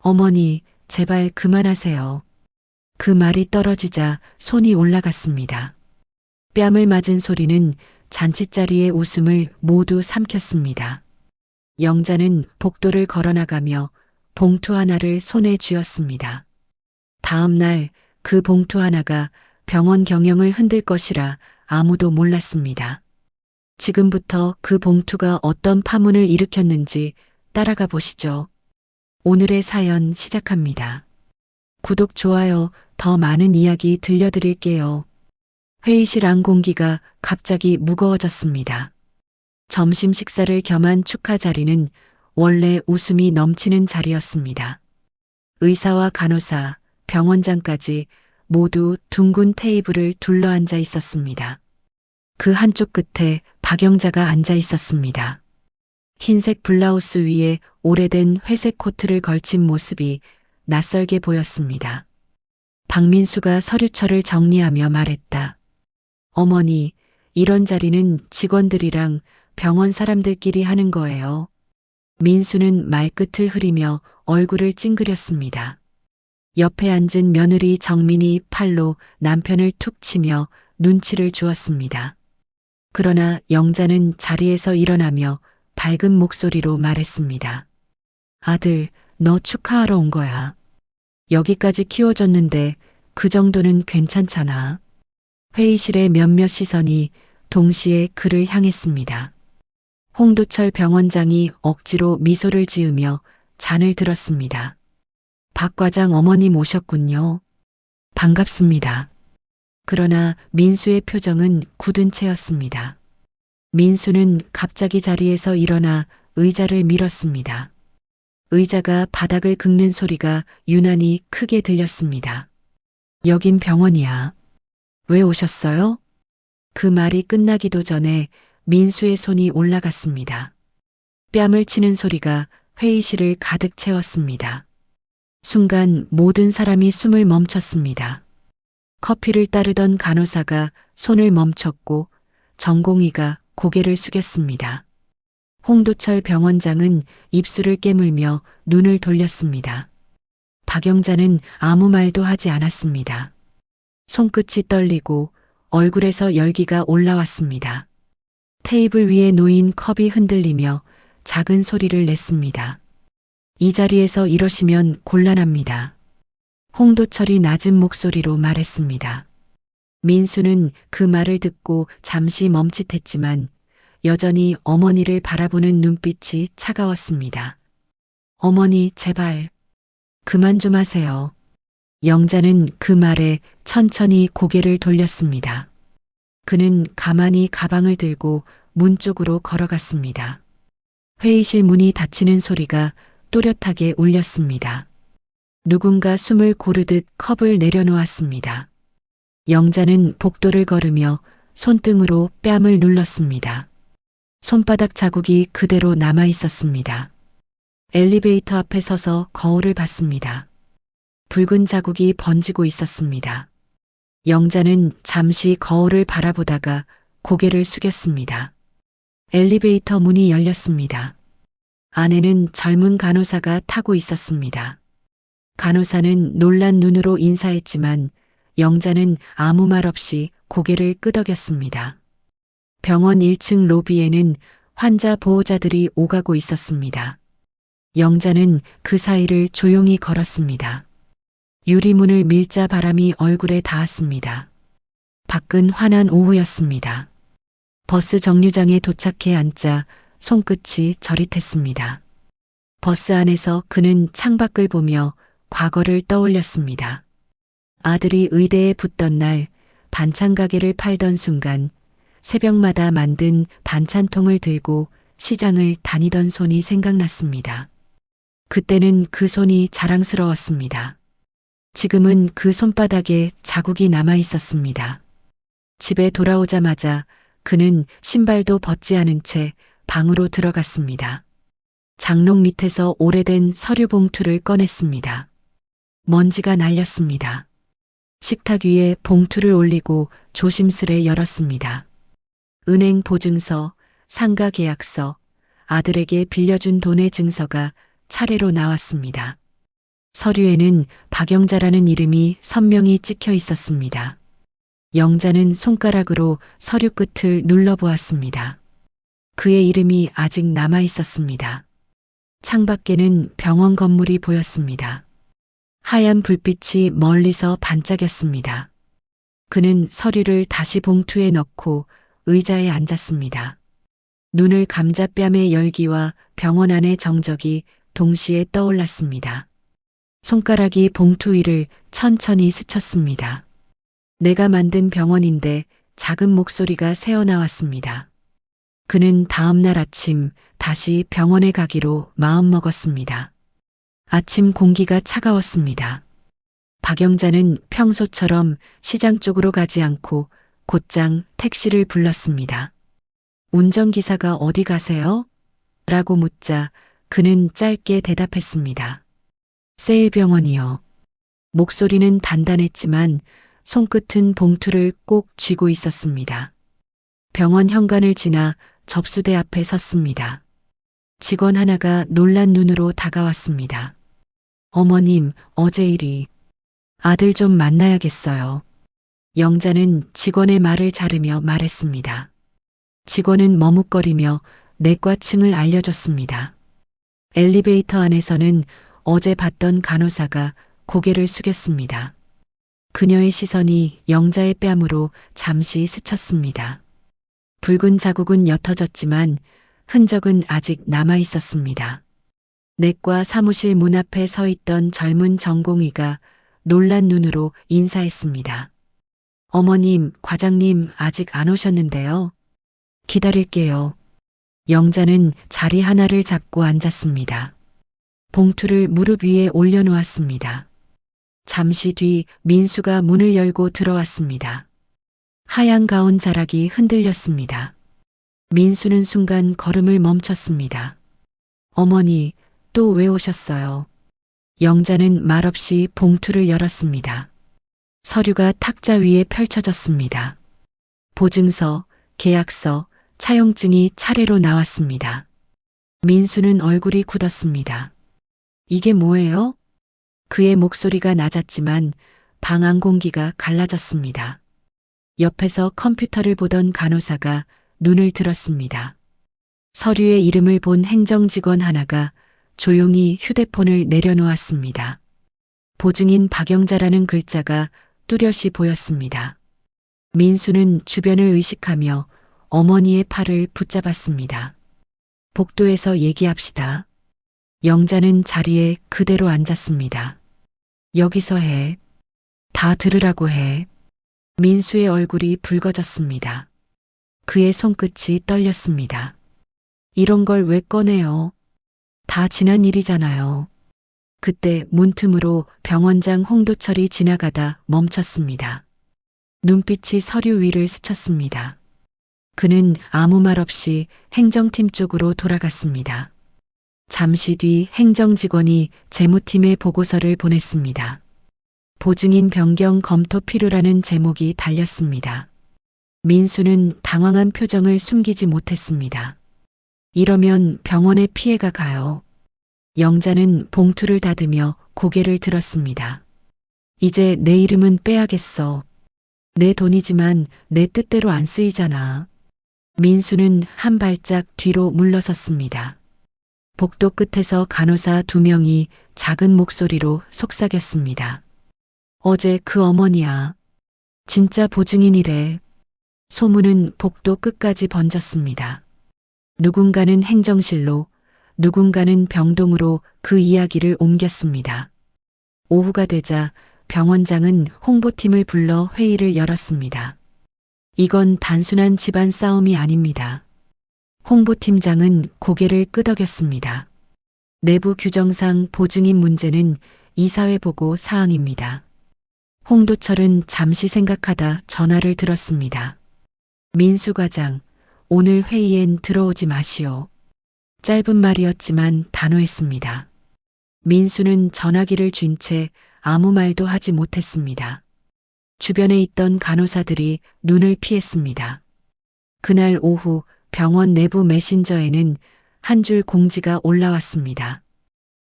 어머니, 제발 그만하세요. 그 말이 떨어지자 손이 올라갔습니다. 뺨을 맞은 소리는 잔치자리의 웃음을 모두 삼켰습니다. 영자는 복도를 걸어나가며 봉투 하나를 손에 쥐었습니다. 다음 날 그 봉투 하나가 병원 경영을 흔들 것이라 아무도 몰랐습니다. 지금부터 그 봉투가 어떤 파문을 일으켰는지 따라가 보시죠. 오늘의 사연 시작합니다. 구독, 좋아요, 더 많은 이야기 들려드릴게요. 회의실 안 공기가 갑자기 무거워졌습니다. 점심 식사를 겸한 축하 자리는 원래 웃음이 넘치는 자리였습니다. 의사와 간호사, 병원장까지 모두 둥근 테이블을 둘러앉아 있었습니다. 그 한쪽 끝에 박영자가 앉아 있었습니다. 흰색 블라우스 위에 오래된 회색 코트를 걸친 모습이 낯설게 보였습니다. 박민수가 서류철을 정리하며 말했다. 어머니, 이런 자리는 직원들이랑 병원 사람들끼리 하는 거예요. 민수는 말끝을 흐리며 얼굴을 찡그렸습니다. 옆에 앉은 며느리 정민이 팔로 남편을 툭 치며 눈치를 주었습니다. 그러나 영자는 자리에서 일어나며 밝은 목소리로 말했습니다. 아들, 너 축하하러 온 거야. 여기까지 키워줬는데 그 정도는 괜찮잖아. 회의실의 몇몇 시선이 동시에 그를 향했습니다. 홍도철 병원장이 억지로 미소를 지으며 잔을 들었습니다. 박 과장 어머님 오셨군요. 반갑습니다. 그러나 민수의 표정은 굳은 채였습니다. 민수는 갑자기 자리에서 일어나 의자를 밀었습니다. 의자가 바닥을 긁는 소리가 유난히 크게 들렸습니다. 여긴 병원이야. 왜 오셨어요? 그 말이 끝나기도 전에 민수의 손이 올라갔습니다. 뺨을 치는 소리가 회의실을 가득 채웠습니다. 순간 모든 사람이 숨을 멈췄습니다. 커피를 따르던 간호사가 손을 멈췄고 전공의가 고개를 숙였습니다. 홍도철 병원장은 입술을 깨물며 눈을 돌렸습니다. 박영자는 아무 말도 하지 않았습니다. 손끝이 떨리고 얼굴에서 열기가 올라왔습니다. 테이블 위에 놓인 컵이 흔들리며 작은 소리를 냈습니다. 이 자리에서 이러시면 곤란합니다. 홍도철이 낮은 목소리로 말했습니다. 민수는 그 말을 듣고 잠시 멈칫했지만 여전히 어머니를 바라보는 눈빛이 차가웠습니다. 어머니, 제발 그만 좀 하세요. 영자는 그 말에 천천히 고개를 돌렸습니다. 그는 가만히 가방을 들고 문 쪽으로 걸어갔습니다. 회의실 문이 닫히는 소리가 또렷하게 울렸습니다. 누군가 숨을 고르듯 컵을 내려놓았습니다. 영자는 복도를 걸으며 손등으로 뺨을 눌렀습니다. 손바닥 자국이 그대로 남아 있었습니다. 엘리베이터 앞에 서서 거울을 봤습니다. 붉은 자국이 번지고 있었습니다. 영자는 잠시 거울을 바라보다가 고개를 숙였습니다. 엘리베이터 문이 열렸습니다. 안에는 젊은 간호사가 타고 있었습니다. 간호사는 놀란 눈으로 인사했지만 영자는 아무 말 없이 고개를 끄덕였습니다. 병원 1층 로비에는 환자 보호자들이 오가고 있었습니다. 영자는 그 사이를 조용히 걸었습니다. 유리문을 밀자 바람이 얼굴에 닿았습니다. 밖은 환한 오후였습니다. 버스 정류장에 도착해 앉자 손끝이 저릿했습니다. 버스 안에서 그는 창밖을 보며 과거를 떠올렸습니다. 아들이 의대에 붙던 날 반찬 가게를 팔던 순간 새벽마다 만든 반찬통을 들고 시장을 다니던 손이 생각났습니다. 그때는 그 손이 자랑스러웠습니다. 지금은 그 손바닥에 자국이 남아 있었습니다. 집에 돌아오자마자 그는 신발도 벗지 않은 채 방으로 들어갔습니다. 장롱 밑에서 오래된 서류 봉투를 꺼냈습니다. 먼지가 날렸습니다. 식탁 위에 봉투를 올리고 조심스레 열었습니다. 은행 보증서, 상가 계약서, 아들에게 빌려준 돈의 증서가 차례로 나왔습니다. 서류에는 박영자라는 이름이 선명히 찍혀 있었습니다. 영자는 손가락으로 서류 끝을 눌러보았습니다. 그의 이름이 아직 남아 있었습니다. 창밖에는 병원 건물이 보였습니다. 하얀 불빛이 멀리서 반짝였습니다. 그는 서류를 다시 봉투에 넣고 의자에 앉았습니다. 눈을 감자 뺨의 열기와 병원 안의 정적이 동시에 떠올랐습니다. 손가락이 봉투 위를 천천히 스쳤습니다. 내가 만든 병원인데 작은 목소리가 새어나왔습니다. 그는 다음 날 아침 다시 병원에 가기로 마음먹었습니다. 아침 공기가 차가웠습니다. 박영자는 평소처럼 시장 쪽으로 가지 않고 곧장 택시를 불렀습니다. 운전기사가 어디 가세요? 라고 묻자 그는 짧게 대답했습니다. 세일병원이요. 목소리는 단단했지만 손끝은 봉투를 꼭 쥐고 있었습니다. 병원 현관을 지나 접수대 앞에 섰습니다. 직원 하나가 놀란 눈으로 다가왔습니다. 어머님, 어제 일이. 아들 좀 만나야겠어요. 영자는 직원의 말을 자르며 말했습니다. 직원은 머뭇거리며 내과층을 알려줬습니다. 엘리베이터 안에서는 어제 봤던 간호사가 고개를 숙였습니다. 그녀의 시선이 영자의 뺨으로 잠시 스쳤습니다. 붉은 자국은 옅어졌지만 흔적은 아직 남아 있었습니다. 내과 사무실 문 앞에 서 있던 젊은 전공의가 놀란 눈으로 인사했습니다. 어머님, 과장님 아직 안 오셨는데요. 기다릴게요. 영자는 자리 하나를 잡고 앉았습니다. 봉투를 무릎 위에 올려놓았습니다. 잠시 뒤 민수가 문을 열고 들어왔습니다. 하얀 가운 자락이 흔들렸습니다. 민수는 순간 걸음을 멈췄습니다. 어머니, 또 왜 오셨어요? 영자는 말없이 봉투를 열었습니다. 서류가 탁자 위에 펼쳐졌습니다. 보증서, 계약서, 차용증이 차례로 나왔습니다. 민수는 얼굴이 굳었습니다. 이게 뭐예요? 그의 목소리가 낮았지만 방 안 공기가 갈라졌습니다. 옆에서 컴퓨터를 보던 간호사가 눈을 들었습니다. 서류에 이름을 본 행정직원 하나가 조용히 휴대폰을 내려놓았습니다. 보증인 박영자라는 글자가 뚜렷이 보였습니다. 민수는 주변을 의식하며 어머니의 팔을 붙잡았습니다. 복도에서 얘기합시다. 영자는 자리에 그대로 앉았습니다. 여기서 해. 다 들으라고 해. 민수의 얼굴이 붉어졌습니다. 그의 손끝이 떨렸습니다. 이런 걸 왜 꺼내요? 다 지난 일이잖아요. 그때 문틈으로 병원장 홍도철이 지나가다 멈췄습니다. 눈빛이 서류 위를 스쳤습니다. 그는 아무 말 없이 행정팀 쪽으로 돌아갔습니다. 잠시 뒤 행정직원이 재무팀에 보고서를 보냈습니다. 보증인 변경 검토 필요라는 제목이 달렸습니다. 민수는 당황한 표정을 숨기지 못했습니다. 이러면 병원에 피해가 가요. 영자는 봉투를 닫으며 고개를 들었습니다. 이제 내 이름은 빼야겠어. 내 돈이지만 내 뜻대로 안 쓰이잖아. 민수는 한 발짝 뒤로 물러섰습니다. 복도 끝에서 간호사 2명이 작은 목소리로 속삭였습니다. 어제 그 어머니야. 진짜 보증인이래. 소문은 복도 끝까지 번졌습니다. 누군가는 행정실로, 누군가는 병동으로 그 이야기를 옮겼습니다. 오후가 되자 병원장은 홍보팀을 불러 회의를 열었습니다. 이건 단순한 집안 싸움이 아닙니다. 홍보팀장은 고개를 끄덕였습니다. 내부 규정상 보증인 문제는 이사회 보고 사항입니다. 홍도철은 잠시 생각하다 전화를 들었습니다. 민수 과장, 오늘 회의엔 들어오지 마시오. 짧은 말이었지만 단호했습니다. 민수는 전화기를 쥔 채 아무 말도 하지 못했습니다. 주변에 있던 간호사들이 눈을 피했습니다. 그날 오후 병원 내부 메신저에는 한 줄 공지가 올라왔습니다.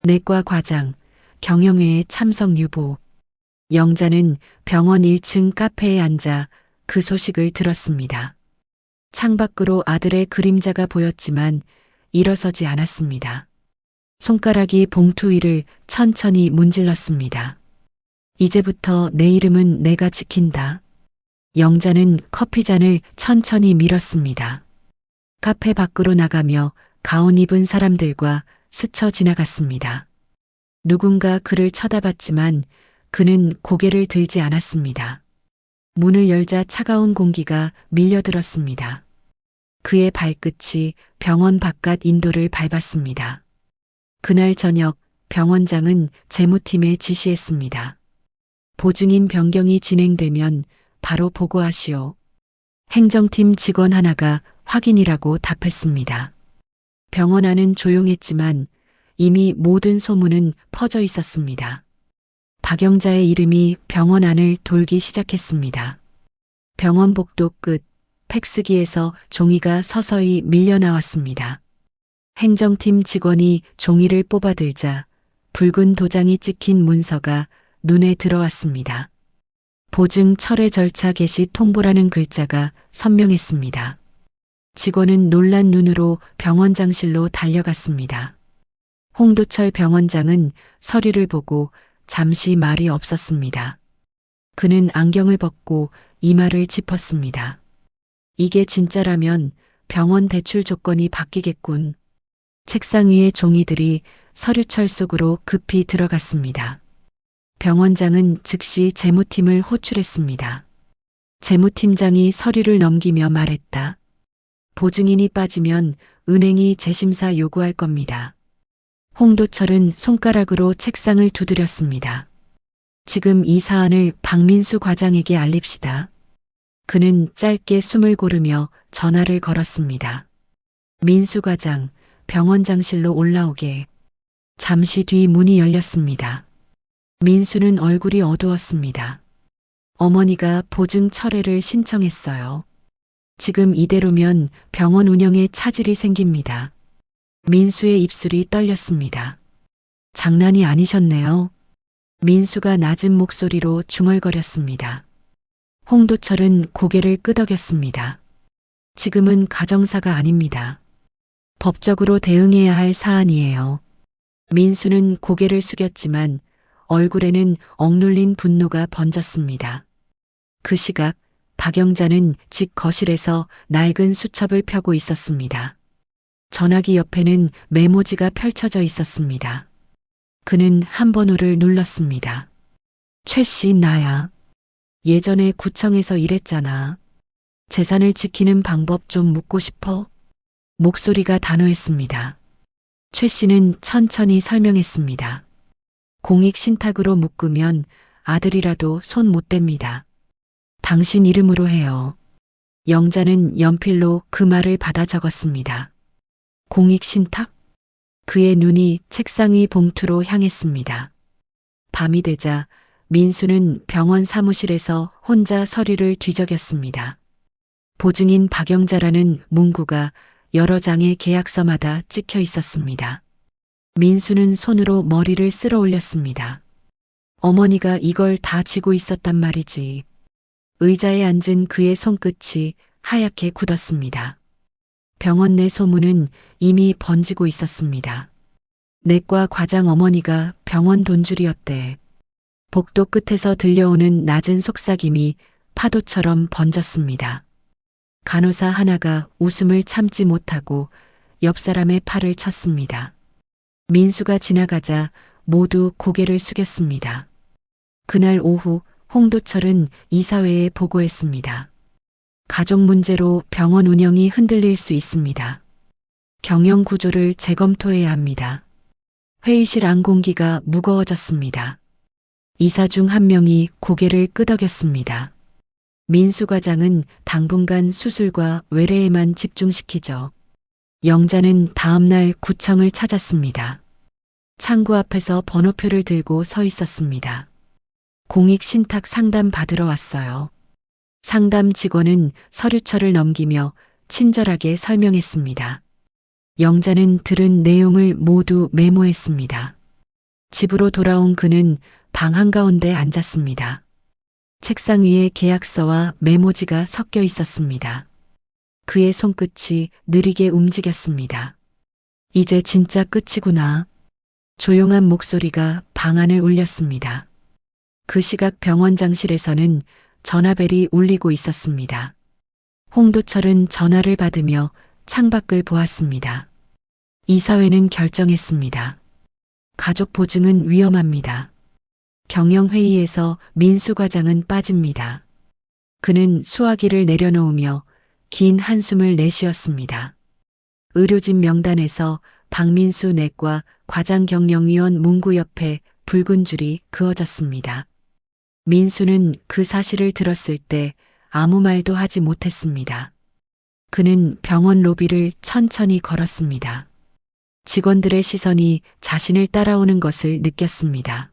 내과 과장, 경영회의 참석 유보. 영자는 병원 1층 카페에 앉아 그 소식을 들었습니다. 창밖으로 아들의 그림자가 보였지만 일어서지 않았습니다. 손가락이 봉투 위를 천천히 문질렀습니다. 이제부터 내 이름은 내가 지킨다. 영자는 커피잔을 천천히 밀었습니다. 카페 밖으로 나가며 가운 입은 사람들과 스쳐 지나갔습니다. 누군가 그를 쳐다봤지만 그는 고개를 들지 않았습니다. 문을 열자 차가운 공기가 밀려들었습니다. 그의 발끝이 병원 바깥 인도를 밟았습니다. 그날 저녁 병원장은 재무팀에 지시했습니다. 보증인 변경이 진행되면 바로 보고하시오. 행정팀 직원 하나가 확인이라고 답했습니다. 병원 안은 조용했지만 이미 모든 소문은 퍼져 있었습니다. 박영자의 이름이 병원 안을 돌기 시작했습니다. 병원 복도 끝 팩스기에서 종이가 서서히 밀려나왔습니다. 행정팀 직원이 종이를 뽑아들자 붉은 도장이 찍힌 문서가 눈에 들어왔습니다. 보증 철회 절차 개시 통보라는 글자가 선명했습니다. 직원은 놀란 눈으로 병원장실로 달려갔습니다. 홍도철 병원장은 서류를 보고 잠시 말이 없었습니다. 그는 안경을 벗고 이마를 짚었습니다. 이게 진짜라면 병원 대출 조건이 바뀌겠군. 책상 위의 종이들이 서류철 속으로 급히 들어갔습니다. 병원장은 즉시 재무팀을 호출했습니다. 재무팀장이 서류를 넘기며 말했다. 보증인이 빠지면 은행이 재심사 요구할 겁니다. 홍도철은 손가락으로 책상을 두드렸습니다. 지금 이 사안을 박민수 과장에게 알립시다. 그는 짧게 숨을 고르며 전화를 걸었습니다. 민수 과장, 병원장실로 올라오게. 잠시 뒤 문이 열렸습니다. 민수는 얼굴이 어두웠습니다. 어머니가 보증 철회를 신청했어요. 지금 이대로면 병원 운영에 차질이 생깁니다. 민수의 입술이 떨렸습니다. 장난이 아니셨네요. 민수가 낮은 목소리로 중얼거렸습니다. 홍도철은 고개를 끄덕였습니다. 지금은 가정사가 아닙니다. 법적으로 대응해야 할 사안이에요. 민수는 고개를 숙였지만 얼굴에는 억눌린 분노가 번졌습니다. 그 시각 박영자는 집 거실에서 낡은 수첩을 펴고 있었습니다. 전화기 옆에는 메모지가 펼쳐져 있었습니다. 그는 한 번호를 눌렀습니다. 최 씨, 나야. 예전에 구청에서 일했잖아. 재산을 지키는 방법 좀 묻고 싶어? 목소리가 단호했습니다. 최 씨는 천천히 설명했습니다. 공익 신탁으로 묶으면 아들이라도 손 못 댑니다. 당신 이름으로 해요. 영자는 연필로 그 말을 받아 적었습니다. 공익 신탁? 그의 눈이 책상 위 봉투로 향했습니다. 밤이 되자 민수는 병원 사무실에서 혼자 서류를 뒤적였습니다. 보증인 박영자라는 문구가 여러 장의 계약서마다 찍혀 있었습니다. 민수는 손으로 머리를 쓸어 올렸습니다. 어머니가 이걸 다 지고 있었단 말이지. 의자에 앉은 그의 손끝이 하얗게 굳었습니다. 병원 내 소문은 이미 번지고 있었습니다. 내과 과장 어머니가 병원 돈줄이었대. 복도 끝에서 들려오는 낮은 속삭임이 파도처럼 번졌습니다. 간호사 하나가 웃음을 참지 못하고 옆 사람의 팔을 쳤습니다. 민수가 지나가자 모두 고개를 숙였습니다. 그날 오후 홍도철은 이사회에 보고했습니다. 가족 문제로 병원 운영이 흔들릴 수 있습니다. 경영 구조를 재검토해야 합니다. 회의실 안 공기가 무거워졌습니다. 이사 중 한 명이 고개를 끄덕였습니다. 민수 과장은 당분간 수술과 외래에만 집중시키죠. 영자는 다음날 구청을 찾았습니다. 창구 앞에서 번호표를 들고 서 있었습니다. 공익 신탁 상담 받으러 왔어요. 상담 직원은 서류철을 넘기며 친절하게 설명했습니다. 영자는 들은 내용을 모두 메모했습니다. 집으로 돌아온 그는 방 한가운데 앉았습니다. 책상 위에 계약서와 메모지가 섞여 있었습니다. 그의 손끝이 느리게 움직였습니다. 이제 진짜 끝이구나. 조용한 목소리가 방 안을 울렸습니다. 그 시각 병원장실에서는 전화벨이 울리고 있었습니다. 홍도철은 전화를 받으며 창밖을 보았습니다. 이사회는 결정했습니다. 가족 보증은 위험합니다. 경영회의에서 민수 과장은 빠집니다. 그는 수화기를 내려놓으며 긴 한숨을 내쉬었습니다. 의료진 명단에서 박민수 내과 과장경영위원 문구 옆에 붉은 줄이 그어졌습니다. 민수는 그 사실을 들었을 때 아무 말도 하지 못했습니다. 그는 병원 로비를 천천히 걸었습니다. 직원들의 시선이 자신을 따라오는 것을 느꼈습니다.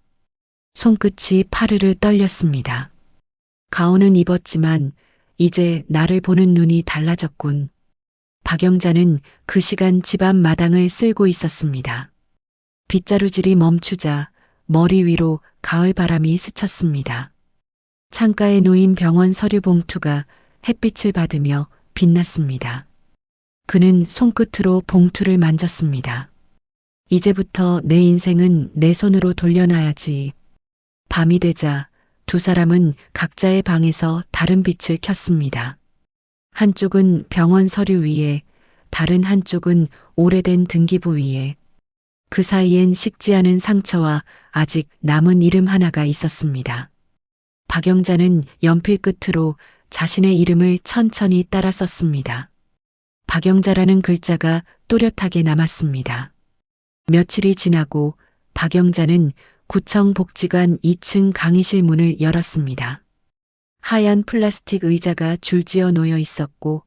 손끝이 파르르 떨렸습니다. 가운은 입었지만 이제 나를 보는 눈이 달라졌군. 박영자는 그 시간 집안 마당을 쓸고 있었습니다. 빗자루질이 멈추자 머리 위로 가을 바람이 스쳤습니다. 창가에 놓인 병원 서류 봉투가 햇빛을 받으며 빛났습니다. 그는 손끝으로 봉투를 만졌습니다. 이제부터 내 인생은 내 손으로 돌려놔야지. 밤이 되자 두 사람은 각자의 방에서 다른 빛을 켰습니다. 한쪽은 병원 서류 위에, 다른 한쪽은 오래된 등기부 위에. 그 사이엔 식지 않은 상처와 아직 남은 이름 하나가 있었습니다. 박영자는 연필 끝으로 자신의 이름을 천천히 따라 썼습니다. 박영자라는 글자가 또렷하게 남았습니다. 며칠이 지나고 박영자는 구청 복지관 2층 강의실 문을 열었습니다. 하얀 플라스틱 의자가 줄지어 놓여 있었고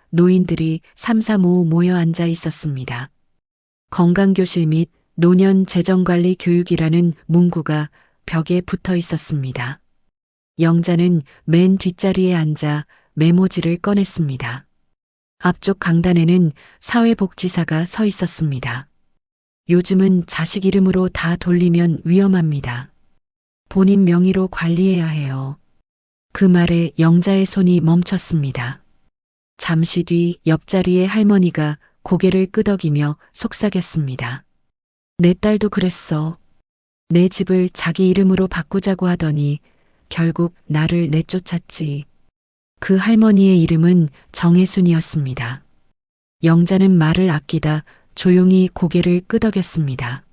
노인들이 삼삼오오 모여 앉아 있었습니다. 건강교실 및 노년 재정관리 교육이라는 문구가 벽에 붙어 있었습니다. 영자는 맨 뒷자리에 앉아 메모지를 꺼냈습니다. 앞쪽 강단에는 사회복지사가 서 있었습니다. 요즘은 자식 이름으로 다 돌리면 위험합니다. 본인 명의로 관리해야 해요. 그 말에 영자의 손이 멈췄습니다. 잠시 뒤 옆자리의 할머니가 고개를 끄덕이며 속삭였습니다. 내 딸도 그랬어. 내 집을 자기 이름으로 바꾸자고 하더니 결국 나를 내쫓았지. 그 할머니의 이름은 정혜순이었습니다. 영자는 말을 아끼다 조용히 고개를 끄덕였습니다.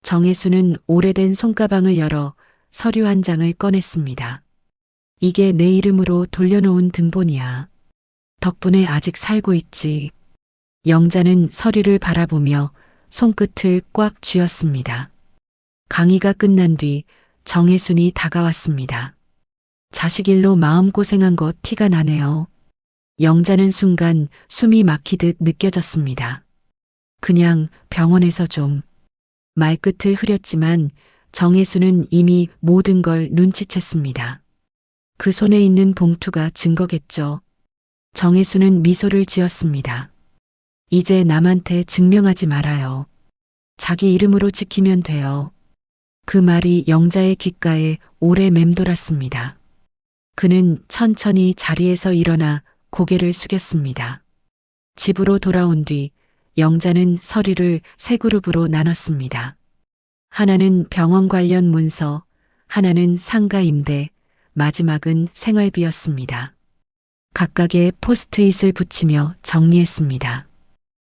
정혜순은 오래된 손가방을 열어 서류 한 장을 꺼냈습니다. 이게 내 이름으로 돌려놓은 등본이야. 덕분에 아직 살고 있지. 영자는 서류를 바라보며 손끝을 꽉 쥐었습니다. 강의가 끝난 뒤 정혜순이 다가왔습니다. 자식 일로 마음고생한 거 티가 나네요. 영자는 순간 숨이 막히듯 느껴졌습니다. 그냥 병원에서 좀. 말끝을 흐렸지만 정혜순은 이미 모든 걸 눈치챘습니다. 그 손에 있는 봉투가 증거겠죠. 정혜순은 미소를 지었습니다. 이제 남한테 증명하지 말아요. 자기 이름으로 지키면 돼요. 그 말이 영자의 귓가에 오래 맴돌았습니다. 그는 천천히 자리에서 일어나 고개를 숙였습니다. 집으로 돌아온 뒤 영자는 서류를 세 그룹으로 나눴습니다. 하나는 병원 관련 문서, 하나는 상가 임대, 마지막은 생활비였습니다. 각각에 포스트잇을 붙이며 정리했습니다.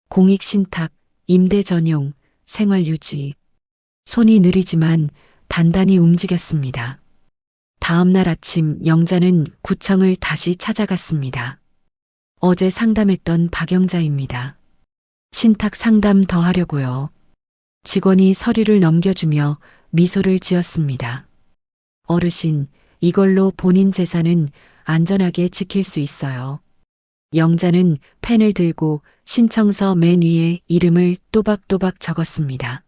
공익신탁, 임대 전용, 생활유지. 손이 느리지만 단단히 움직였습니다. 다음 날 아침 영자는 구청을 다시 찾아갔습니다. 어제 상담했던 박영자입니다. 신탁 상담 더 하려고요. 직원이 서류를 넘겨주며 미소를 지었습니다. 어르신, 이걸로 본인 재산은 안전하게 지킬 수 있어요. 영자는 펜을 들고 신청서 맨 위에 이름을 또박또박 적었습니다.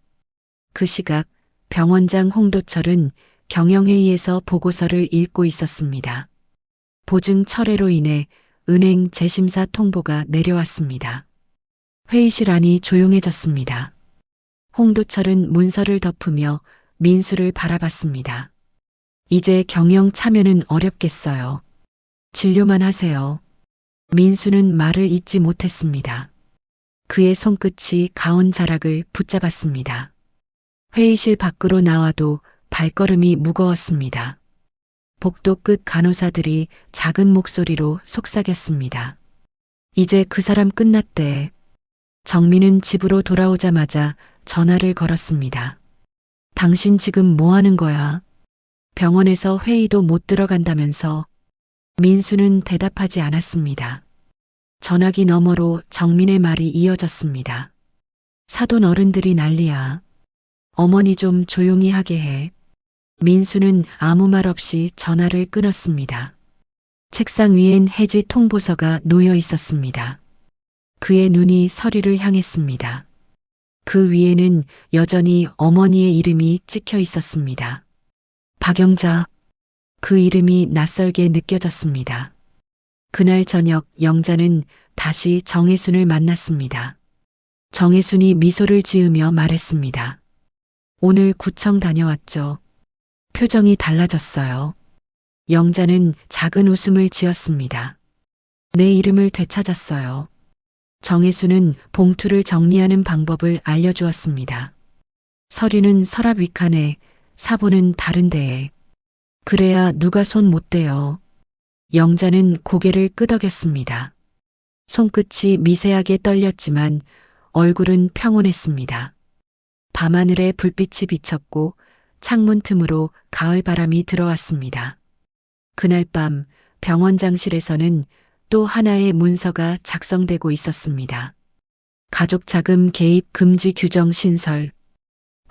그 시각 병원장 홍도철은 경영회의에서 보고서를 읽고 있었습니다. 보증 철회로 인해 은행 재심사 통보가 내려왔습니다. 회의실 안이 조용해졌습니다. 홍도철은 문서를 덮으며 민수를 바라봤습니다. 이제 경영 참여는 어렵겠어요. 진료만 하세요. 민수는 말을 잇지 못했습니다. 그의 손끝이 가온 자락을 붙잡았습니다. 회의실 밖으로 나와도 발걸음이 무거웠습니다. 복도 끝 간호사들이 작은 목소리로 속삭였습니다. 이제 그 사람 끝났대. 정민은 집으로 돌아오자마자 전화를 걸었습니다. 당신 지금 뭐 하는 거야? 병원에서 회의도 못 들어간다면서. 민수는 대답하지 않았습니다. 전화기 너머로 정민의 말이 이어졌습니다. 사돈 어른들이 난리야. 어머니 좀 조용히 하게 해. 민수는 아무 말 없이 전화를 끊었습니다. 책상 위엔 해지 통보서가 놓여 있었습니다. 그의 눈이 서류를 향했습니다. 그 위에는 여전히 어머니의 이름이 찍혀 있었습니다. 박영자. 그 이름이 낯설게 느껴졌습니다. 그날 저녁 영자는 다시 정혜순을 만났습니다. 정혜순이 미소를 지으며 말했습니다. 오늘 구청 다녀왔죠. 표정이 달라졌어요. 영자는 작은 웃음을 지었습니다. 내 이름을 되찾았어요. 정혜순은 봉투를 정리하는 방법을 알려주었습니다. 서류는 서랍 윗칸에, 사본은 다른 데에. 그래야 누가 손 못 대요. 영자는 고개를 끄덕였습니다. 손끝이 미세하게 떨렸지만 얼굴은 평온했습니다. 밤하늘에 불빛이 비쳤고 창문 틈으로 가을 바람이 들어왔습니다. 그날 밤 병원장실에서는 또 하나의 문서가 작성되고 있었습니다. 가족 자금 개입 금지 규정 신설.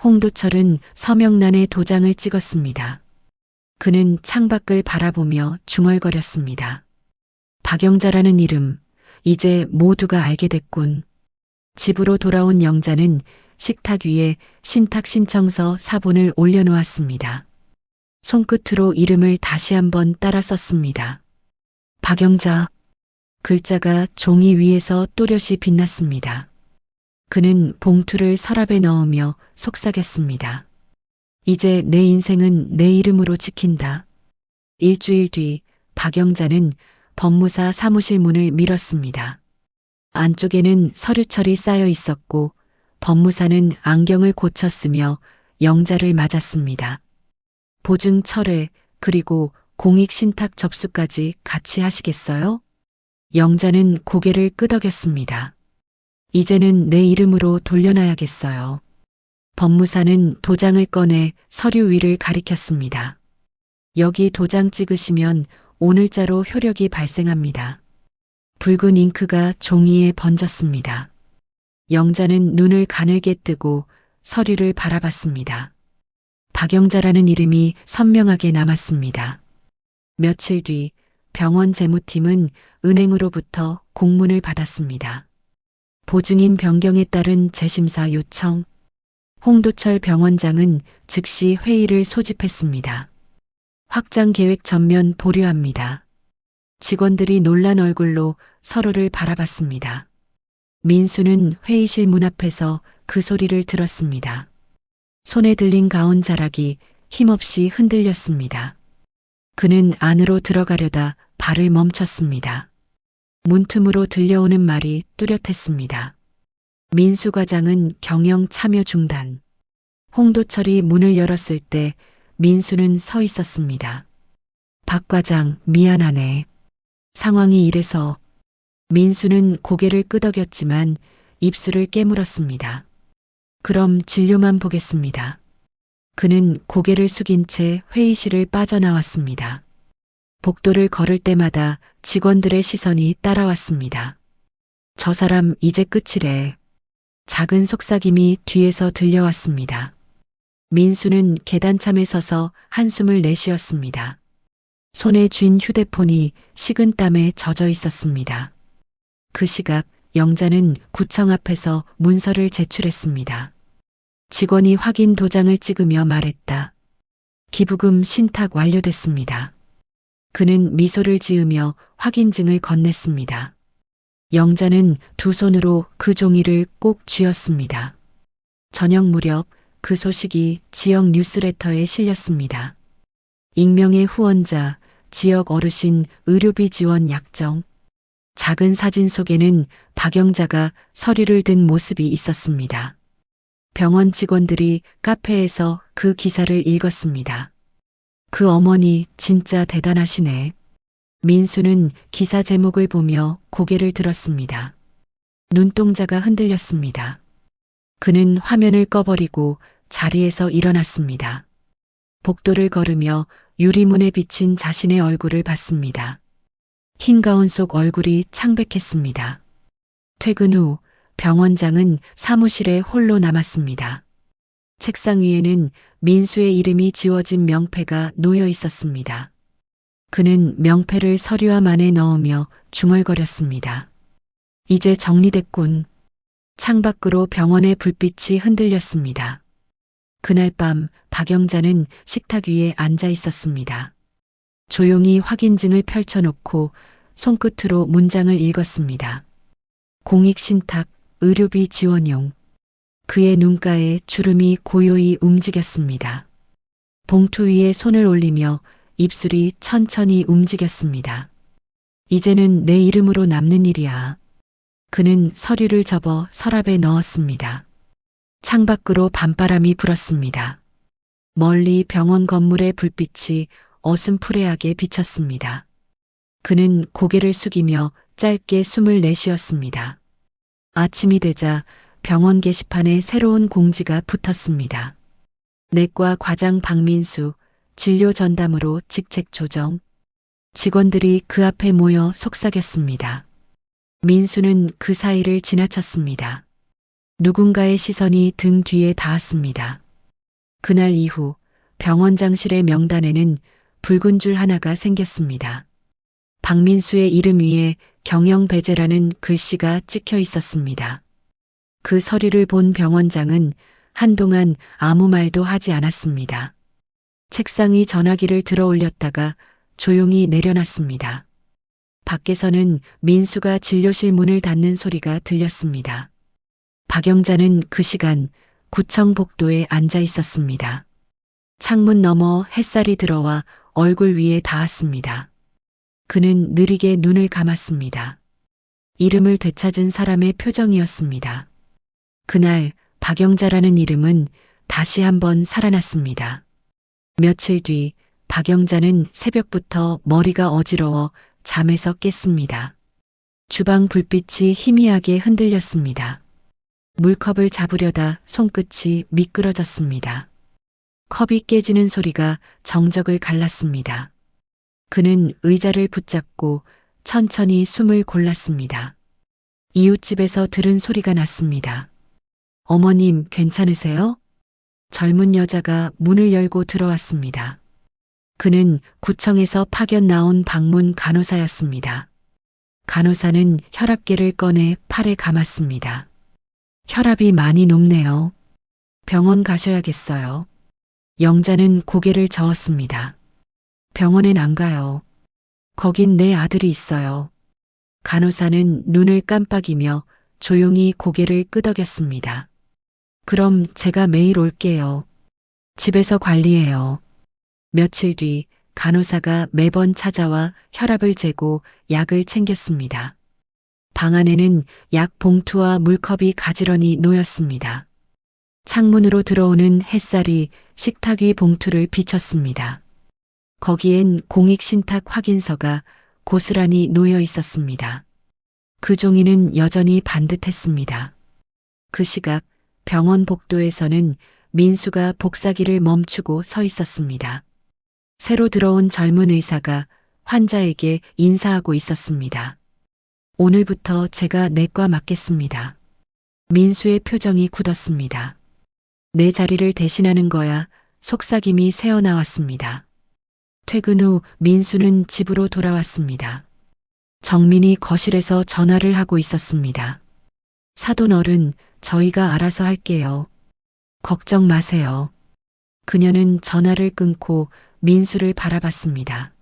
홍도철은 서명란에 도장을 찍었습니다. 그는 창밖을 바라보며 중얼거렸습니다. 박영자라는 이름, 이제 모두가 알게 됐군. 집으로 돌아온 영자는 식탁 위에 신탁 신청서 사본을 올려놓았습니다. 손끝으로 이름을 다시 한번 따라 썼습니다. 박영자. 글자가 종이 위에서 또렷이 빛났습니다. 그는 봉투를 서랍에 넣으며 속삭였습니다. 이제 내 인생은 내 이름으로 지킨다. 일주일 뒤 박영자는 법무사 사무실 문을 밀었습니다. 안쪽에는 서류철이 쌓여 있었고 법무사는 안경을 고쳤으며 영자를 맞았습니다. 보증 철회 그리고 공익 신탁 접수까지 같이 하시겠어요? 영자는 고개를 끄덕였습니다. 이제는 내 이름으로 돌려놔야겠어요. 법무사는 도장을 꺼내 서류 위를 가리켰습니다. 여기 도장 찍으시면 오늘자로 효력이 발생합니다. 붉은 잉크가 종이에 번졌습니다. 영자는 눈을 가늘게 뜨고 서류를 바라봤습니다. 박영자라는 이름이 선명하게 남았습니다. 며칠 뒤 병원 재무팀은 은행으로부터 공문을 받았습니다. 보증인 변경에 따른 재심사 요청. 홍도철 병원장은 즉시 회의를 소집했습니다. 확장 계획 전면 보류합니다. 직원들이 놀란 얼굴로 서로를 바라봤습니다. 민수는 회의실 문 앞에서 그 소리를 들었습니다. 손에 들린 가온 자락이 힘없이 흔들렸습니다. 그는 안으로 들어가려다 발을 멈췄습니다. 문틈으로 들려오는 말이 뚜렷했습니다. 민수 과장은 경영 참여 중단. 홍도철이 문을 열었을 때 민수는 서 있었습니다. 박 과장, 미안하네. 상황이 이래서. 민수는 고개를 끄덕였지만 입술을 깨물었습니다. 그럼 진료만 보겠습니다. 그는 고개를 숙인 채 회의실을 빠져나왔습니다. 복도를 걸을 때마다 직원들의 시선이 따라왔습니다. 저 사람 이제 끝이래. 작은 속삭임이 뒤에서 들려왔습니다. 민수는 계단참에 서서 한숨을 내쉬었습니다. 손에 쥔 휴대폰이 식은 땀에 젖어 있었습니다. 그 시각 영자는 구청 앞에서 문서를 제출했습니다. 직원이 확인 도장을 찍으며 말했다. 기부금 신탁 완료됐습니다. 그는 미소를 지으며 확인증을 건넸습니다. 영자는 두 손으로 그 종이를 꼭 쥐었습니다. 저녁 무렵 그 소식이 지역 뉴스레터에 실렸습니다. 익명의 후원자, 지역 어르신, 의료비 지원 약정. 작은 사진 속에는 박영자가 서류를 든 모습이 있었습니다. 병원 직원들이 카페에서 그 기사를 읽었습니다. 그 어머니 진짜 대단하시네. 민수는 기사 제목을 보며 고개를 들었습니다. 눈동자가 흔들렸습니다. 그는 화면을 꺼버리고 자리에서 일어났습니다. 복도를 걸으며 유리문에 비친 자신의 얼굴을 봤습니다. 흰 가운 속 얼굴이 창백했습니다. 퇴근 후 병원장은 사무실에 홀로 남았습니다. 책상 위에는 민수의 이름이 지워진 명패가 놓여 있었습니다. 그는 명패를 서류함 안에 넣으며 중얼거렸습니다. 이제 정리됐군. 창밖으로 병원의 불빛이 흔들렸습니다. 그날 밤 박영자는 식탁 위에 앉아 있었습니다. 조용히 확인증을 펼쳐놓고 손끝으로 문장을 읽었습니다. 공익신탁, 의료비 지원용. 그의 눈가에 주름이 고요히 움직였습니다. 봉투 위에 손을 올리며 입술이 천천히 움직였습니다. 이제는 내 이름으로 남는 일이야. 그는 서류를 접어 서랍에 넣었습니다. 창밖으로 밤바람이 불었습니다. 멀리 병원 건물의 불빛이 어슴푸레하게 비쳤습니다. 그는 고개를 숙이며 짧게 숨을 내쉬었습니다. 아침이 되자 병원 게시판에 새로운 공지가 붙었습니다. 내과 과장 박민수, 진료 전담으로 직책 조정. 직원들이 그 앞에 모여 속삭였습니다. 민수는 그 사이를 지나쳤습니다. 누군가의 시선이 등 뒤에 닿았습니다. 그날 이후 병원장실의 명단에는 붉은 줄 하나가 생겼습니다. 박민수의 이름 위에 경영배제라는 글씨가 찍혀 있었습니다. 그 서류를 본 병원장은 한동안 아무 말도 하지 않았습니다. 책상 위 전화기를 들어 올렸다가 조용히 내려놨습니다. 밖에서는 민수가 진료실 문을 닫는 소리가 들렸습니다. 박영자는 그 시간 구청 복도에 앉아 있었습니다. 창문 너머 햇살이 들어와 얼굴 위에 닿았습니다. 그는 느리게 눈을 감았습니다. 이름을 되찾은 사람의 표정이었습니다. 그날 박영자라는 이름은 다시 한번 살아났습니다. 며칠 뒤 박영자는 새벽부터 머리가 어지러워 잠에서 깼습니다. 주방 불빛이 희미하게 흔들렸습니다. 물컵을 잡으려다 손끝이 미끄러졌습니다. 컵이 깨지는 소리가 정적을 갈랐습니다. 그는 의자를 붙잡고 천천히 숨을 골랐습니다. 이웃집에서 들은 소리가 났습니다. 어머님 괜찮으세요? 젊은 여자가 문을 열고 들어왔습니다. 그는 구청에서 파견 나온 방문 간호사였습니다. 간호사는 혈압계를 꺼내 팔에 감았습니다. 혈압이 많이 높네요. 병원 가셔야겠어요. 영자는 고개를 저었습니다. 병원엔 안 가요. 거긴 내 아들이 있어요. 간호사는 눈을 깜빡이며 조용히 고개를 끄덕였습니다. 그럼 제가 매일 올게요. 집에서 관리해요. 며칠 뒤 간호사가 매번 찾아와 혈압을 재고 약을 챙겼습니다. 방 안에는 약 봉투와 물컵이 가지런히 놓였습니다. 창문으로 들어오는 햇살이 식탁 위 봉투를 비췄습니다. 거기엔 공익신탁 확인서가 고스란히 놓여 있었습니다. 그 종이는 여전히 반듯했습니다. 그 시각 병원 복도에서는 민수가 복사기를 멈추고 서 있었습니다. 새로 들어온 젊은 의사가 환자에게 인사하고 있었습니다. 오늘부터 제가 내과 맡겠습니다. 민수의 표정이 굳었습니다. 내 자리를 대신하는 거야 속삭임이 새어나왔습니다. 퇴근 후 민수는 집으로 돌아왔습니다. 정민이 거실에서 전화를 하고 있었습니다. 사돈 어른, 저희가 알아서 할게요. 걱정 마세요. 그녀는 전화를 끊고 민수를 바라봤습니다.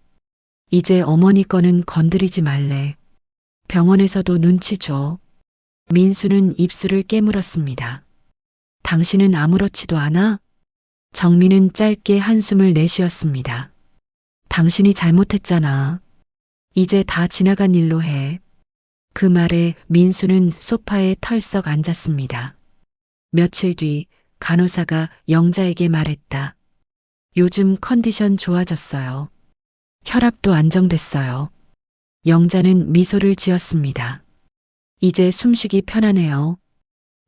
이제 어머니 거는 건드리지 말래. 병원에서도 눈치 줘. 민수는 입술을 깨물었습니다. 당신은 아무렇지도 않아? 정민은 짧게 한숨을 내쉬었습니다. 당신이 잘못했잖아. 이제 다 지나간 일로 해. 그 말에 민수는 소파에 털썩 앉았습니다. 며칠 뒤 간호사가 영자에게 말했다. 요즘 컨디션 좋아졌어요. 혈압도 안정됐어요. 영자는 미소를 지었습니다. 이제 숨쉬기 편하네요.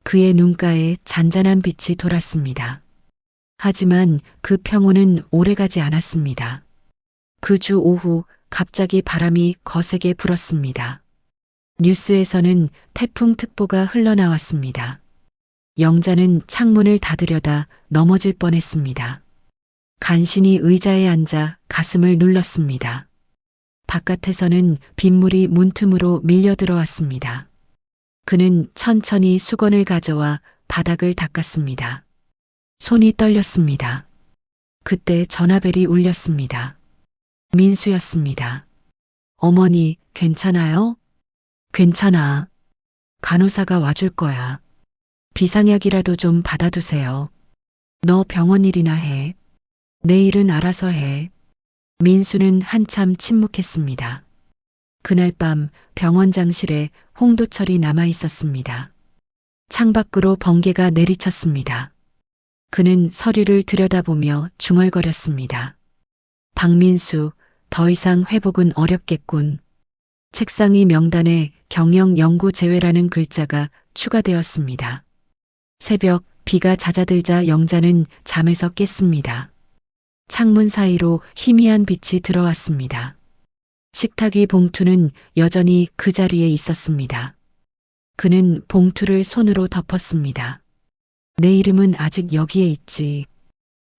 그의 눈가에 잔잔한 빛이 돌았습니다. 하지만 그 평온은 오래가지 않았습니다. 그 주 오후 갑자기 바람이 거세게 불었습니다. 뉴스에서는 태풍특보가 흘러나왔습니다. 영자는 창문을 닫으려다 넘어질 뻔했습니다. 간신히 의자에 앉아 가슴을 눌렀습니다. 바깥에서는 빗물이 문틈으로 밀려 들어왔습니다. 그는 천천히 수건을 가져와 바닥을 닦았습니다. 손이 떨렸습니다. 그때 전화벨이 울렸습니다. 민수였습니다. 어머니, 괜찮아요? 괜찮아. 간호사가 와줄 거야. 비상약이라도 좀 받아두세요. 너 병원 일이나 해. 내일은 알아서 해. 민수는 한참 침묵했습니다. 그날 밤 병원장실에 홍도철이 남아 있었습니다. 창밖으로 번개가 내리쳤습니다. 그는 서류를 들여다보며 중얼거렸습니다. 박민수, 더 이상 회복은 어렵겠군. 책상 위 명단에 경영 연구 제외라는 글자가 추가되었습니다. 새벽 비가 잦아들자 영자는 잠에서 깼습니다. 창문 사이로 희미한 빛이 들어왔습니다. 식탁 위 봉투는 여전히 그 자리에 있었습니다. 그는 봉투를 손으로 덮었습니다. 내 이름은 아직 여기에 있지.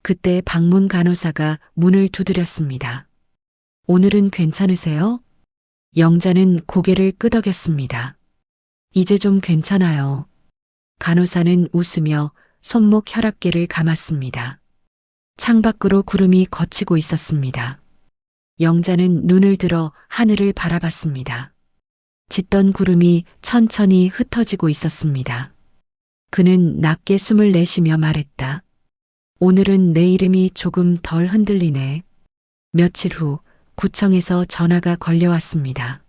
그때 방문 간호사가 문을 두드렸습니다. 오늘은 괜찮으세요? 영자는 고개를 끄덕였습니다. 이제 좀 괜찮아요. 간호사는 웃으며 손목 혈압계를 감았습니다. 창밖으로 구름이 걷히고 있었습니다. 영자는 눈을 들어 하늘을 바라봤습니다. 짙던 구름이 천천히 흩어지고 있었습니다. 그는 낮게 숨을 내쉬며 말했다. 오늘은 내 이름이 조금 덜 흔들리네. 며칠 후 구청에서 전화가 걸려왔습니다.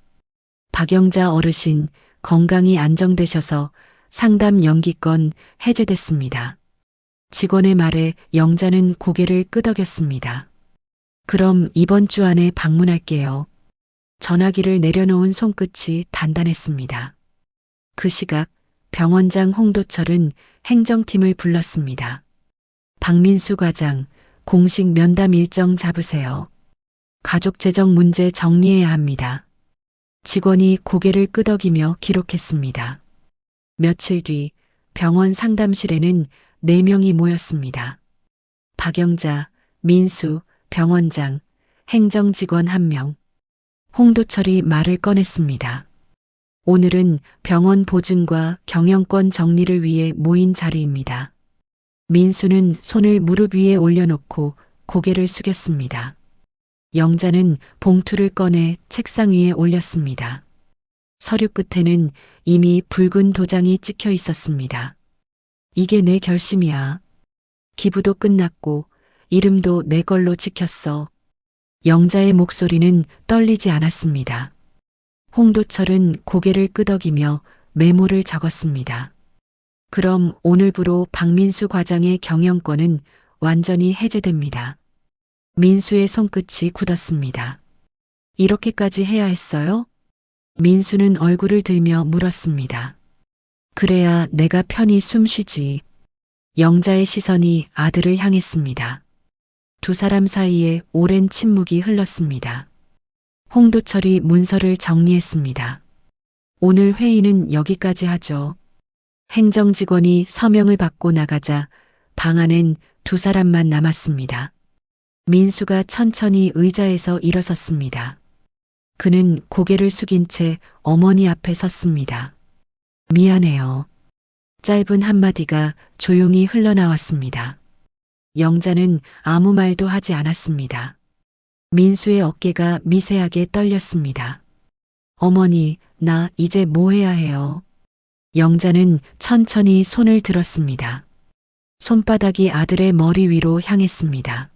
박영자 어르신 건강이 안정되셔서 상담 연기권 해제됐습니다. 직원의 말에 영자는 고개를 끄덕였습니다. 그럼 이번 주 안에 방문할게요. 전화기를 내려놓은 손끝이 단단했습니다. 그 시각 병원장 홍도철은 행정팀을 불렀습니다. 박민수 과장, 공식 면담 일정 잡으세요. 가족 재정 문제 정리해야 합니다. 직원이 고개를 끄덕이며 기록했습니다. 며칠 뒤 병원 상담실에는 4명이 모였습니다. 박영자, 민수, 병원장, 행정직원 1명. 홍도철이 말을 꺼냈습니다. 오늘은 병원 보증과 경영권 정리를 위해 모인 자리입니다. 민수는 손을 무릎 위에 올려놓고 고개를 숙였습니다. 영자는 봉투를 꺼내 책상 위에 올렸습니다. 서류 끝에는 이미 붉은 도장이 찍혀 있었습니다. 이게 내 결심이야. 기부도 끝났고 이름도 내 걸로 지켰어. 영자의 목소리는 떨리지 않았습니다. 홍도철은 고개를 끄덕이며 메모를 적었습니다. 그럼 오늘부로 박민수 과장의 경영권은 완전히 해제됩니다. 민수의 손끝이 굳었습니다. 이렇게까지 해야 했어요? 민수는 얼굴을 들며 물었습니다. 그래야 내가 편히 숨 쉬지. 영자의 시선이 아들을 향했습니다. 두 사람 사이에 오랜 침묵이 흘렀습니다. 홍도철이 문서를 정리했습니다. 오늘 회의는 여기까지 하죠. 행정직원이 서명을 받고 나가자 방 안엔 두 사람만 남았습니다. 민수가 천천히 의자에서 일어섰습니다. 그는 고개를 숙인 채 어머니 앞에 섰습니다. 미안해요. 짧은 한마디가 조용히 흘러나왔습니다. 영자는 아무 말도 하지 않았습니다. 민수의 어깨가 미세하게 떨렸습니다. 어머니, 나 이제 뭐 해야 해요? 영자는 천천히 손을 들었습니다. 손바닥이 아들의 머리 위로 향했습니다.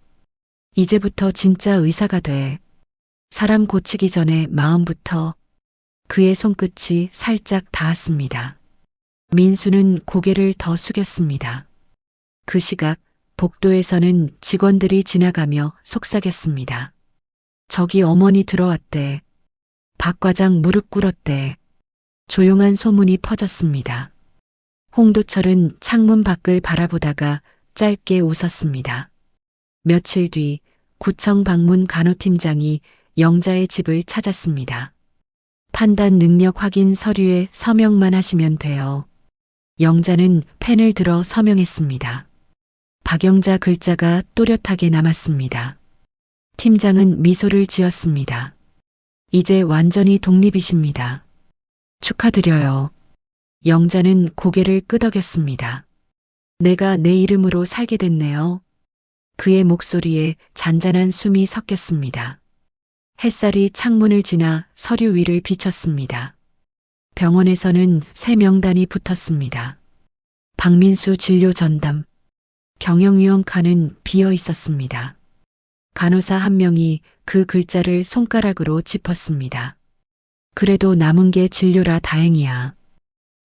이제부터 진짜 의사가 돼. 사람 고치기 전에 마음부터. 그의 손끝이 살짝 닿았습니다. 민수는 고개를 더 숙였습니다. 그 시각 복도에서는 직원들이 지나가며 속삭였습니다. 저기 어머니 들어왔대. 박 과장 무릎 꿇었대. 조용한 소문이 퍼졌습니다. 홍도철은 창문 밖을 바라보다가 짧게 웃었습니다. 며칠 뒤 구청 방문 간호팀장이 영자의 집을 찾았습니다. 판단 능력 확인 서류에 서명만 하시면 돼요. 영자는 펜을 들어 서명했습니다. 박영자 글자가 또렷하게 남았습니다. 팀장은 미소를 지었습니다. 이제 완전히 독립이십니다. 축하드려요. 영자는 고개를 끄덕였습니다. 내가 내 이름으로 살게 됐네요. 그의 목소리에 잔잔한 숨이 섞였습니다. 햇살이 창문을 지나 서류 위를 비쳤습니다. 병원에서는 새 명단이 붙었습니다. 박민수 진료 전담. 경영위원 칸은 비어 있었습니다. 간호사 한 명이 그 글자를 손가락으로 짚었습니다. 그래도 남은 게 진료라 다행이야.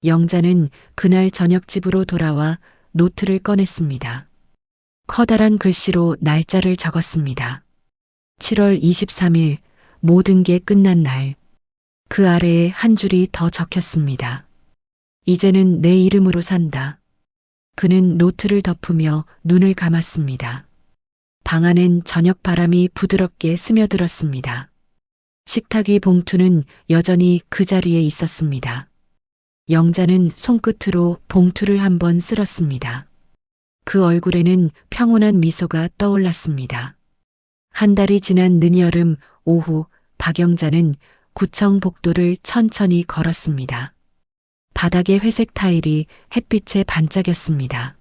영자는 그날 저녁 집으로 돌아와 노트를 꺼냈습니다. 커다란 글씨로 날짜를 적었습니다. 7월 23일, 모든 게 끝난 날. 그 아래에 한 줄이 더 적혔습니다. 이제는 내 이름으로 산다. 그는 노트를 덮으며 눈을 감았습니다. 방 안엔 저녁 바람이 부드럽게 스며들었습니다. 식탁 위 봉투는 여전히 그 자리에 있었습니다. 영자는 손끝으로 봉투를 한번 쓸었습니다. 그 얼굴에는 평온한 미소가 떠올랐습니다. 한 달이 지난 늦여름 오후 박영자는 구청 복도를 천천히 걸었습니다. 바닥의 회색 타일이 햇빛에 반짝였습니다.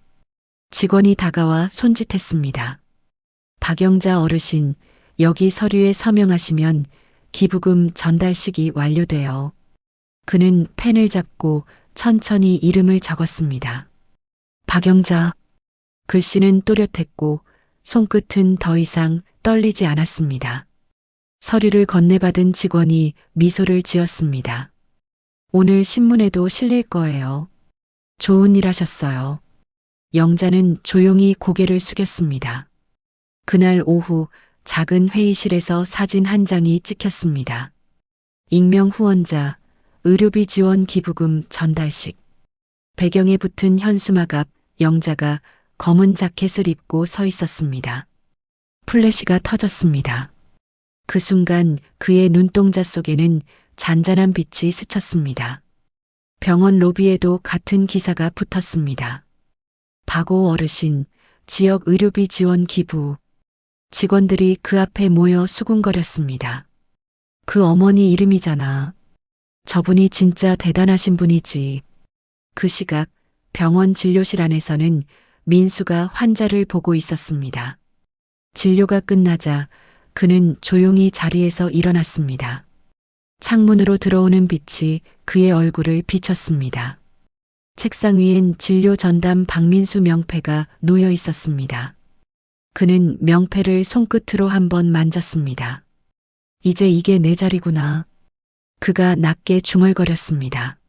직원이 다가와 손짓했습니다. 박영자 어르신, 여기 서류에 서명하시면 기부금 전달식이 완료돼요. 그는 펜을 잡고 천천히 이름을 적었습니다. 박영자. 글씨는 또렷했고 손끝은 더 이상 떨리지 않았습니다. 서류를 건네받은 직원이 미소를 지었습니다. 오늘 신문에도 실릴 거예요. 좋은 일 하셨어요. 영자는 조용히 고개를 숙였습니다. 그날 오후 작은 회의실에서 사진 한 장이 찍혔습니다. 익명 후원자, 의료비 지원 기부금 전달식. 배경에 붙은 현수막 앞 영자가 검은 자켓을 입고 서 있었습니다. 플래시가 터졌습니다. 그 순간 그의 눈동자 속에는 잔잔한 빛이 스쳤습니다. 병원 로비에도 같은 기사가 붙었습니다. 박오 어르신, 지역 의료비 지원 기부. 직원들이 그 앞에 모여 수군거렸습니다. 그 어머니 이름이잖아. 저분이 진짜 대단하신 분이지. 그 시각 병원 진료실 안에서는 민수가 환자를 보고 있었습니다. 진료가 끝나자 그는 조용히 자리에서 일어났습니다. 창문으로 들어오는 빛이 그의 얼굴을 비췄습니다. 책상 위엔 진료 전담 박민수 명패가 놓여 있었습니다. 그는 명패를 손끝으로 한번 만졌습니다. 이제 이게 내 자리구나. 그가 낮게 중얼거렸습니다.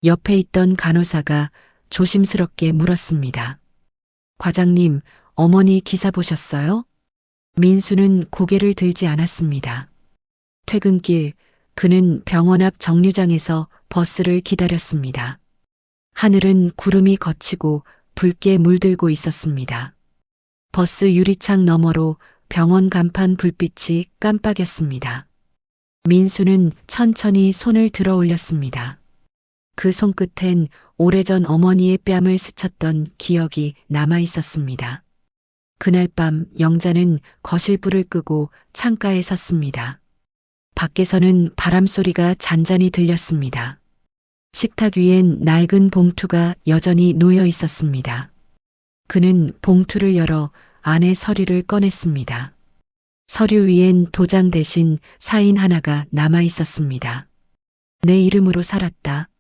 옆에 있던 간호사가 조심스럽게 물었습니다. 과장님, 어머니 기사 보셨어요? 민수는 고개를 들지 않았습니다. 퇴근길 그는 병원 앞 정류장에서 버스를 기다렸습니다. 하늘은 구름이 걷히고 붉게 물들고 있었습니다. 버스 유리창 너머로 병원 간판 불빛이 깜빡였습니다. 민수는 천천히 손을 들어 올렸습니다. 그 손끝엔 오래전 어머니의 뺨을 스쳤던 기억이 남아 있었습니다. 그날 밤 영자는 거실 불을 끄고 창가에 섰습니다. 밖에서는 바람 소리가 잔잔히 들렸습니다. 식탁 위엔 낡은 봉투가 여전히 놓여 있었습니다. 그는 봉투를 열어 안에 서류를 꺼냈습니다. 서류 위엔 도장 대신 사인 하나가 남아 있었습니다. 내 이름으로 살았다.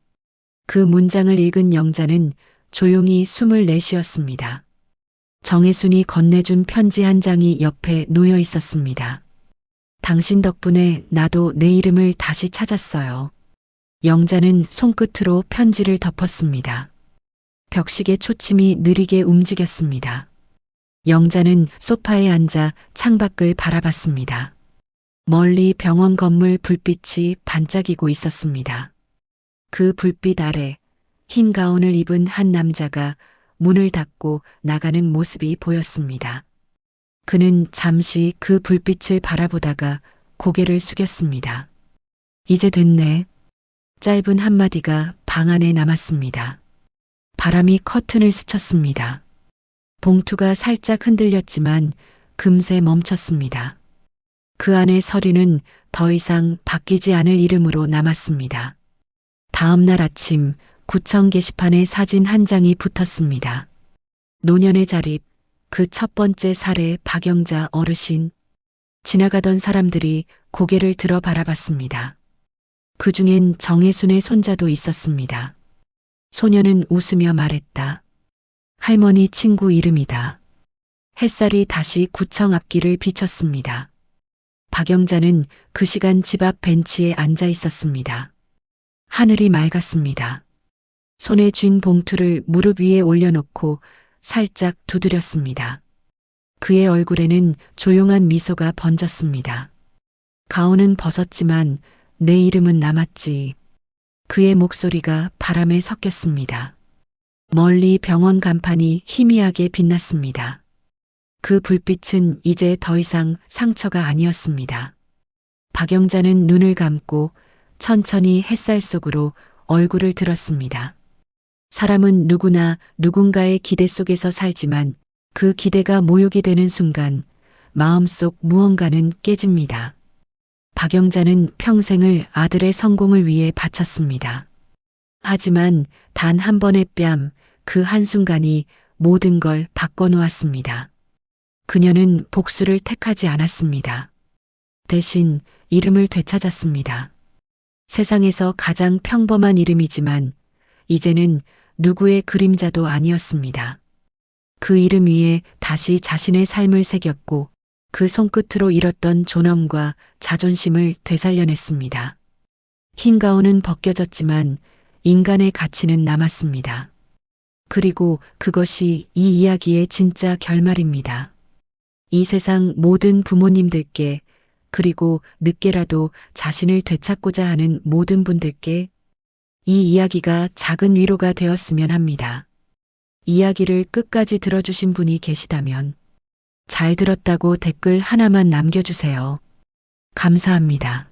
그 문장을 읽은 영자는 조용히 숨을 내쉬었습니다. 정혜순이 건네준 편지 한 장이 옆에 놓여 있었습니다. 당신 덕분에 나도 내 이름을 다시 찾았어요. 영자는 손끝으로 편지를 덮었습니다. 벽식의 초침이 느리게 움직였습니다. 영자는 소파에 앉아 창밖을 바라봤습니다. 멀리 병원 건물 불빛이 반짝이고 있었습니다. 그 불빛 아래 흰 가운을 입은 한 남자가 문을 닫고 나가는 모습이 보였습니다. 그는 잠시 그 불빛을 바라보다가 고개를 숙였습니다. 이제 됐네. 짧은 한마디가 방 안에 남았습니다. 바람이 커튼을 스쳤습니다. 봉투가 살짝 흔들렸지만 금세 멈췄습니다. 그 안의 서류는 더 이상 바뀌지 않을 이름으로 남았습니다. 다음 날 아침 구청 게시판에 사진 한 장이 붙었습니다. 노년의 자립, 그 첫 번째 사례 박영자 어르신. 지나가던 사람들이 고개를 들어 바라봤습니다. 그 중엔 정혜순의 손자도 있었습니다. 소녀는 웃으며 말했다. 할머니 친구 이름이다. 햇살이 다시 구청 앞길을 비쳤습니다. 박영자는 그 시간 집 앞 벤치에 앉아 있었습니다. 하늘이 맑았습니다. 손에 쥔 봉투를 무릎 위에 올려놓고 살짝 두드렸습니다. 그의 얼굴에는 조용한 미소가 번졌습니다. 가운은 벗었지만 내 이름은 남았지. 그의 목소리가 바람에 섞였습니다. 멀리 병원 간판이 희미하게 빛났습니다. 그 불빛은 이제 더 이상 상처가 아니었습니다. 박영자는 눈을 감고 천천히 햇살 속으로 얼굴을 들었습니다. 사람은 누구나 누군가의 기대 속에서 살지만 그 기대가 모욕이 되는 순간 마음속 무언가는 깨집니다. 박영자는 평생을 아들의 성공을 위해 바쳤습니다. 하지만 단 한 번의 뺨, 그 한순간이 모든 걸 바꿔놓았습니다. 그녀는 복수를 택하지 않았습니다. 대신 이름을 되찾았습니다. 세상에서 가장 평범한 이름이지만 이제는 누구의 그림자도 아니었습니다. 그 이름 위에 다시 자신의 삶을 새겼고 그 손끝으로 잃었던 존엄과 자존심을 되살려냈습니다. 흰 가운은 벗겨졌지만 인간의 가치는 남았습니다. 그리고 그것이 이 이야기의 진짜 결말입니다. 이 세상 모든 부모님들께 그리고 늦게라도 자신을 되찾고자 하는 모든 분들께 이 이야기가 작은 위로가 되었으면 합니다. 이야기를 끝까지 들어주신 분이 계시다면 잘 들었다고 댓글 하나만 남겨주세요. 감사합니다.